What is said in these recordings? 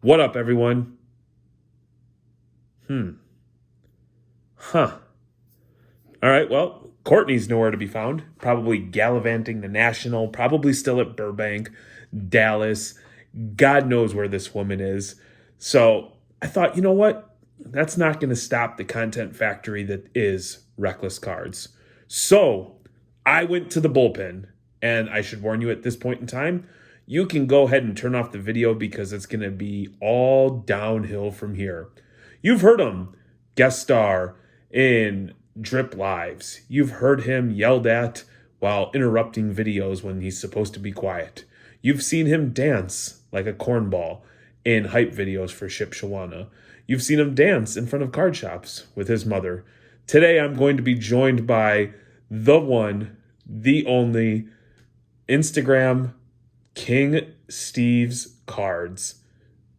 What up, everyone? Huh. All right, well, Courtney's nowhere to be found. Probably gallivanting the National, probably still at Burbank, Dallas. God knows where this woman is. So I thought, you know what? That's not going to stop the content factory that is Reckless Cards. So I went to the bullpen, and I should warn you at this point in time, you can go ahead and turn off the video because it's going to be all downhill from here. You've heard him guest star in Drip Lives. You've heard him yelled at while interrupting videos when he's supposed to be quiet. You've seen him dance like a cornball in hype videos for Ship Shawana. You've seen him dance in front of card shops with his mother. Today I'm going to be joined by the one, the only, Instagram King Steve's Cards.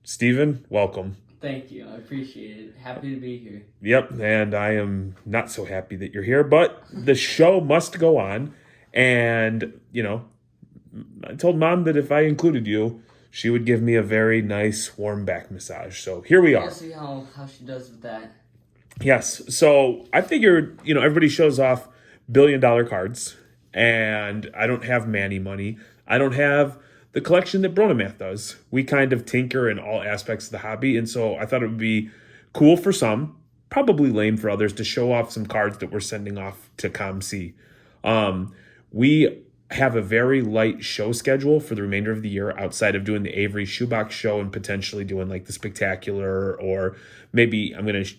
Steven, welcome. Thank you. I appreciate it. Happy to be here. Yep, and I am not so happy that you're here, but the show must go on. And, I told Mom that if I included you, she would give me a very nice warm back massage. So here we are. I'll see how she does with that. Yes. So I figured, everybody shows off $1 billion cards, and I don't have Manny money. I don't have the collection that Bronamath does. We kind of tinker in all aspects of the hobby, and so I thought it would be cool for some, probably lame for others, to show off some cards that we're sending off to COMC. We have a very light show schedule for the remainder of the year outside of doing the Avery Shoebox show and potentially doing like the Spectacular, or maybe I'm going to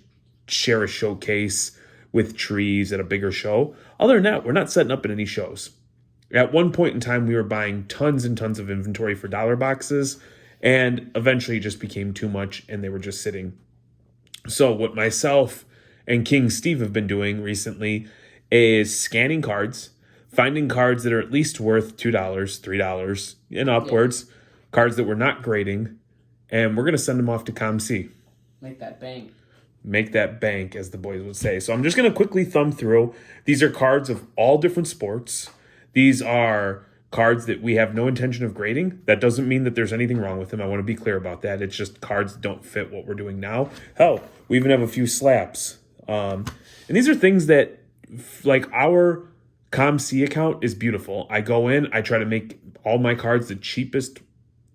share a showcase with trees at a bigger show. Other than that, we're not setting up in any shows. At one point in time, we were buying tons and tons of inventory for dollar boxes, and eventually it just became too much and they were just sitting. So what myself and King Steve have been doing recently is scanning cards, finding cards that are at least worth $2, $3 and upwards, cards that we're not grading, and we're going to send them off to COMC. Make that bank. Make that bank, as the boys would say. So I'm just going to quickly thumb through. These are cards of all different sports. These are cards that we have no intention of grading. That doesn't mean that there's anything wrong with them. I want to be clear about that. It's just cards don't fit what we're doing now. Hell, we even have a few slaps. And these are things that, like, our COMC account is beautiful. I go in, I try to make all my cards the cheapest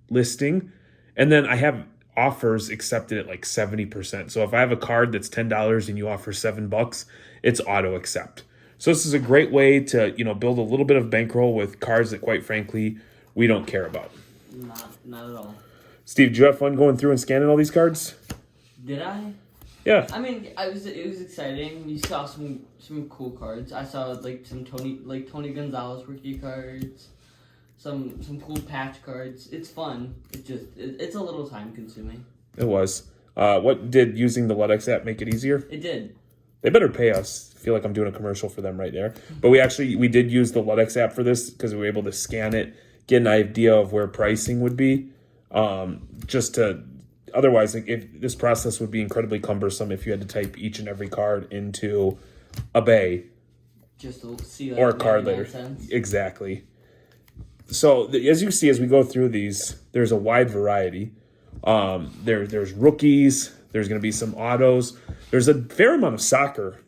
listing, and then I have offers accepted at like 70%. So if I have a card that's $10 and you offer $7, it's auto accept. So this is a great way to, build a little bit of bankroll with cards that, quite frankly, we don't care about. Not at all. Steve, did you have fun going through and scanning all these cards? Did I? Yeah. I mean, it was exciting. You saw some cool cards. I saw like some Tony Gonzalez rookie cards, some cool patch cards. It's fun. It's a little time consuming. It was. What did using the LUDX app make it easier? It did. They better pay us. I feel like I'm doing a commercial for them right there. But we did use the LUDX app for this because we were able to scan it, get an idea of where pricing would be. Otherwise, like, if this process would be incredibly cumbersome if you had to type each and every card into a bay. Just to see or a card later. Exactly. So as you see, as we go through these, there's a wide variety. There's rookies. There's going to be some autos. There's a fair amount of soccer,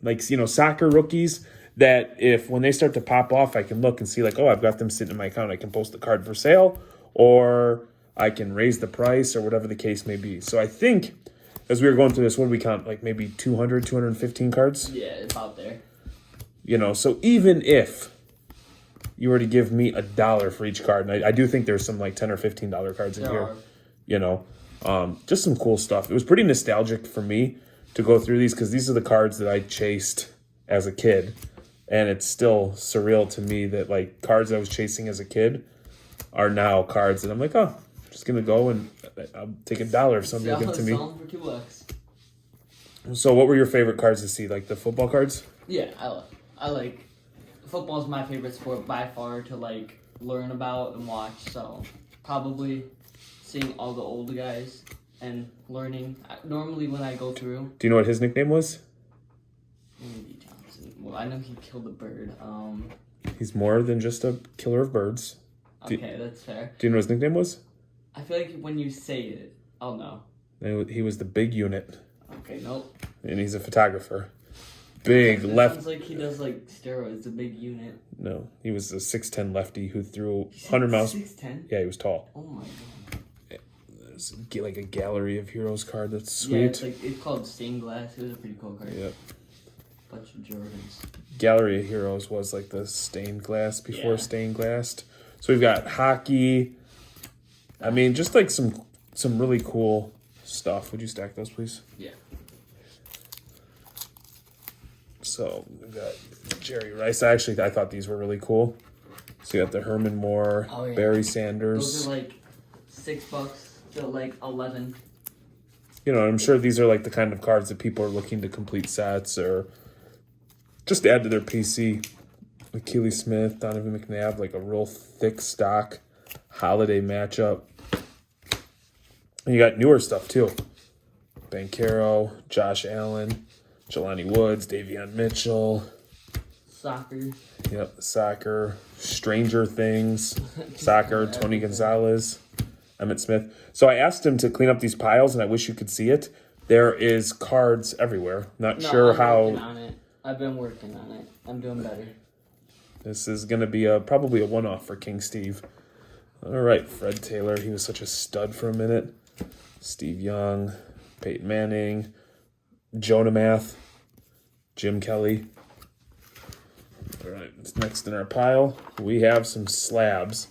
soccer rookies that if when they start to pop off, I can look and see like, oh, I've got them sitting in my account. I can post the card for sale, or I can raise the price, or whatever the case may be. So I think as we were going through this, what do we count? Like maybe 200, 215 cards? Yeah, it's out there. So even if you were to give me $1 for each card, and I do think there's some like $10 or $15 cards in here, just some cool stuff. It was pretty nostalgic for me to go through these because these are the cards that I chased as a kid, and it's still surreal to me that like cards I was chasing as a kid are now cards that I'm like, oh, I'm just gonna go and I'll take $1 if somebody will give it to me. Sell them for $2. So, what were your favorite cards to see? Like the football cards? Yeah, I like football is my favorite sport by far to like learn about and watch. So probably seeing all the old guys and learning. Normally when I go through. Do you know what his nickname was? Andy Johnson. Well, I know he killed a bird. He's more than just a killer of birds. Okay, that's fair. Do you know what his nickname was? I feel like when you say it, I'll know. He was the big unit, Okay, nope. and he's a photographer. Big That left. sounds like he does like steroids. A big unit. No, he was a 6'10" lefty who threw 100 miles. 6'10". Yeah, he was tall. Oh my god. There's like a gallery of heroes card that's sweet. Yeah, it's called stained glass. It was a pretty cool card. Yep. Bunch of Jordans. Gallery of Heroes was like the stained glass before Yeah. stained glassed. So we've got hockey. I mean, just like some really cool stuff. Would you stack those, please? Yeah. So we've got Jerry Rice. I thought these were really cool. So you got the Herman Moore, Oh, yeah. Barry Sanders. Those are like $6 to like 11. You know, I'm sure these are like the kind of cards that people are looking to complete sets or just add to their PC. Keely Smith, Donovan McNabb, like a real thick stock holiday matchup. And you got newer stuff too. Banchero, Josh Allen, Jelani Woods, Davion Mitchell. Soccer. Yep, soccer. Stranger Things, soccer, Tony Gonzalez, Emmett Smith. So I asked him to clean up these piles, and I wish you could see it. There is cards everywhere. Not sure I'm how. working on it. I've been working on it. I'm doing better. This is going to be probably a one-off for King Steve. All right, Fred Taylor. He was such a stud for a minute. Steve Young, Peyton Manning, Jonah Math, Jim Kelly. All right, next in our pile, we have some slabs.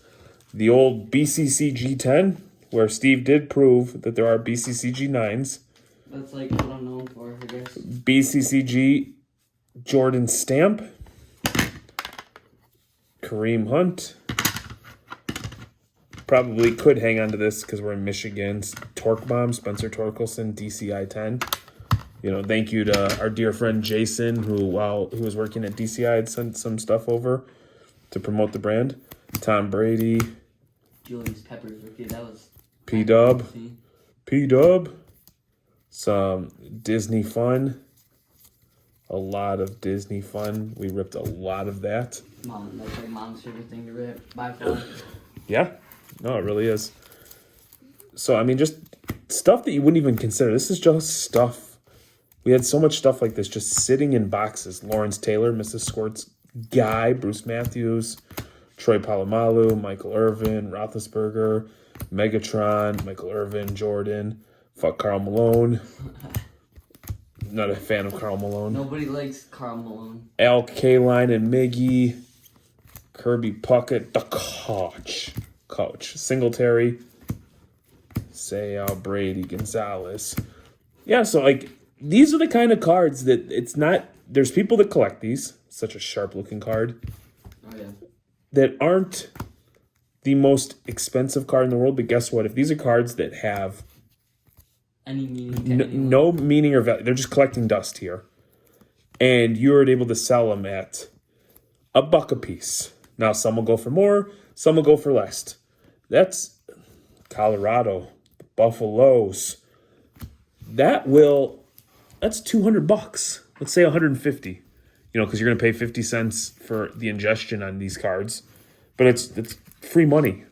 The old BCC G10, where Steve did prove that there are BCC G9s. That's like what I'm known for, I guess. BCCG Jordan Stamp, Kareem Hunt. Probably could hang on to this because we're in Michigan. Torque Bomb, Spencer Torkelson, DCI 10. You know, thank you to our dear friend Jason, who while he was working at DCI had sent some stuff over to promote the brand. Tom Brady, Julius Peppers rookie. That was P-Dub, P-Dub. Some Disney fun. A lot of Disney fun. We ripped a lot of that. Mom, that's like mom's favorite thing to rip by far. Yeah. No, it really is. So, I mean, just stuff that you wouldn't even consider. This is just stuff. We had so much stuff like this just sitting in boxes. Lawrence Taylor, Mrs. Squirt's guy, Bruce Matthews, Troy Polamalu, Michael Irvin, Roethlisberger, Megatron, Michael Irvin, Jordan. Fuck Karl Malone. Not a fan of Karl Malone. Nobody likes Karl Malone. Al Kaline and Miggy. Kirby Puckett. The Coach. Singletary. Sayal, Brady, Gonzalez. Yeah, so like these are the kind of cards that it's not. There's people that collect these. Such a sharp looking card. Oh yeah. That aren't the most expensive card in the world, but guess what? If these are cards that have any meaning no meaning or value, they're just collecting dust here, and you are able to sell them at $1 a piece. Now some will go for more, some will go for less. That's Colorado, Buffaloes. That's $200. Let's say 150. You know, because you're gonna pay 50 cents for the ingestion on these cards, but it's free money.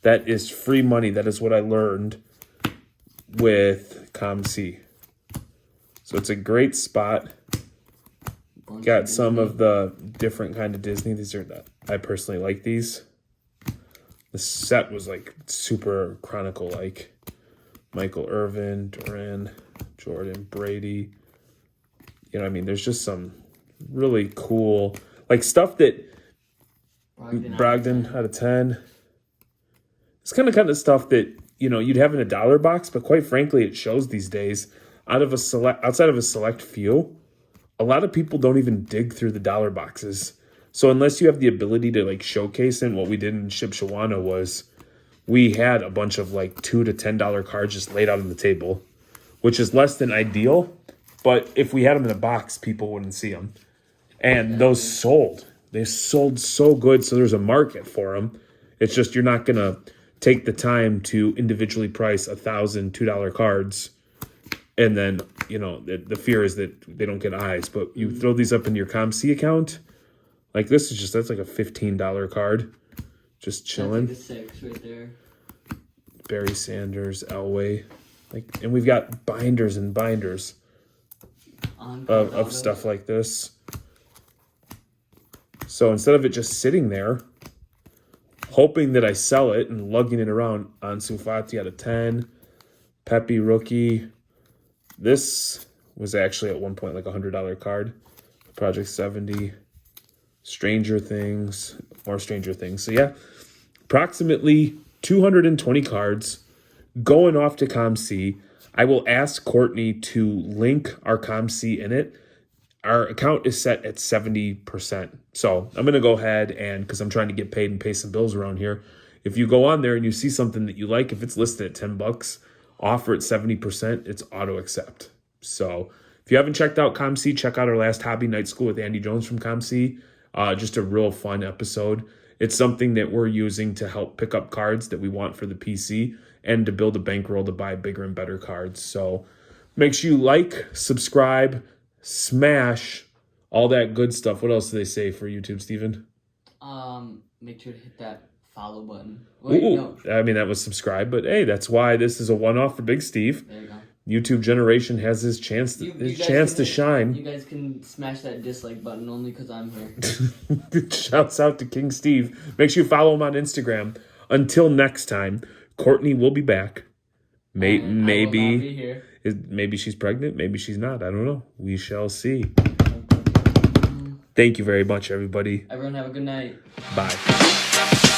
That is free money. That is what I learned with COMC. So it's a great spot. Got some of the different kind of Disney. These are I personally like these. The set was like super Chronicle like. Michael Irvin, Duran, Jordan, Brady. You know what I mean? There's just some really cool like stuff that Brogdon out of 10. It's kind of stuff that, you know, you'd have in a dollar box, but quite frankly, it shows these days outside of a select few, a lot of people don't even dig through the dollar boxes. So unless you have the ability to like showcase it, what we did in Shipshawana was we had a bunch of like $2 to $10 cards just laid out on the table, which is less than ideal. But if we had them in a box, people wouldn't see them. And those sold. They sold so good, so there's a market for them. It's just you're not going to take the time to individually price $1,000 $2 cards. And then, you know, the fear is that they don't get eyes. But you throw these up in your COMC account, like this is that's like a $15 card. Just chilling. That's like a 6 right there. Barry Sanders, Elway. Like, and we've got binders and binders of Autos. stuff like this. So instead of it just sitting there, hoping that I sell it and lugging it around, Ansu Fati out of 10, Pepe rookie. This was actually at one point like $100 card. Project 70, Stranger Things, more Stranger Things. So yeah, approximately 220 cards going off to COMC. I will ask Courtney to link our COMC in it. Our account is set at 70%. So I'm going to go ahead and, because I'm trying to get paid and pay some bills around here, if you go on there and you see something that you like, if it's listed at 10 bucks, offer at 70%, it's auto accept. So if you haven't checked out COMC, check out our last Hobby Night School with Andy Jones from COMC. Just a real fun episode. It's something that we're using to help pick up cards that we want for the PC and to build a bankroll to buy bigger and better cards. So make sure you like, subscribe, smash, all that good stuff. What else do they say for YouTube, Steven? Make sure to hit that follow button. Wait, no. I mean, that was subscribe, but hey, that's why this is a one-off for Big Steve. There you go. YouTube generation has his chance to shine. You guys can smash that dislike button only because I'm here. Shouts out to King Steve. Make sure you follow him on Instagram. Until next time, Courtney will be back. Maybe I will not be here. Maybe she's pregnant. Maybe she's not. I don't know. We shall see. Thank you very much, everybody. Everyone have a good night. Bye.